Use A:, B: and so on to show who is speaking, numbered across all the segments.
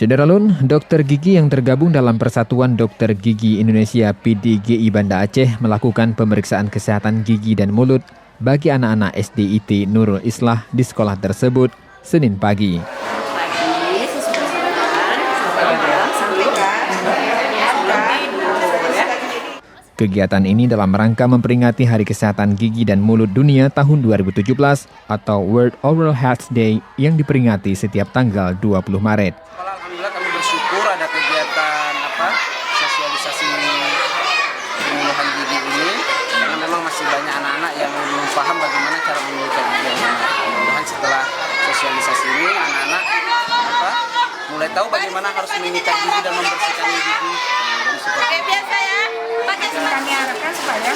A: Syederalun, dokter gigi yang tergabung dalam Persatuan Dokter Gigi Indonesia PDGI Banda Aceh melakukan pemeriksaan kesehatan gigi dan mulut bagi anak-anak SDIT Nurul Islah di sekolah tersebut Senin pagi. Kegiatan ini dalam rangka memperingati Hari Kesehatan Gigi dan Mulut Dunia tahun 2017 atau World Oral Health Day yang diperingati setiap tanggal 20 Maret.
B: Alhamdulillah kami bersyukur ada kegiatan sosialisasi penyuluhan gigi ini karena memang masih banyak anak-anak yang belum paham bagaimana cara menyuluhkan gigi. Mudah-mudahan setelah sosialisasi ini anak-anak mulai tahu bagaimana harus menyikat gigi dan membersihkan gigi.
C: Oke, biasa ya. Kami harapkan supaya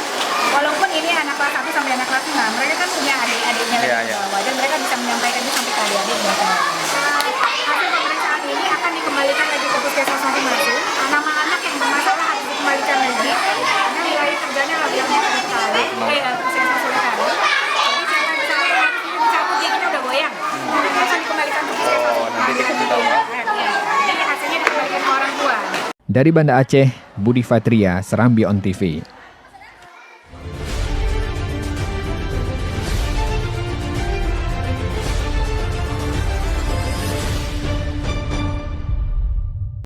C: walaupun ini anak kelas 1 sampai anak kelas 6, mereka kan punya adik-adiknya lagi di bawah dan mereka bisa menyampaikannya sampai ke adik-adik. Hasil pemeriksaan ini akan dikembalikan lagi ke puskesmas masing-masing. Anak-anak yang bermasalah harus dikembalikan lagi karena wilayah kerjanya lebih sekali. Puskesmas sudah kali. Jadi saya misalnya yang dicabut giginya udah goyang, akan dikembalikan ke puskesmas. Jadi hasilnya dikembalikan ke orang tua.
A: Dari Banda Aceh, Budi Fatria, Serambi On TV.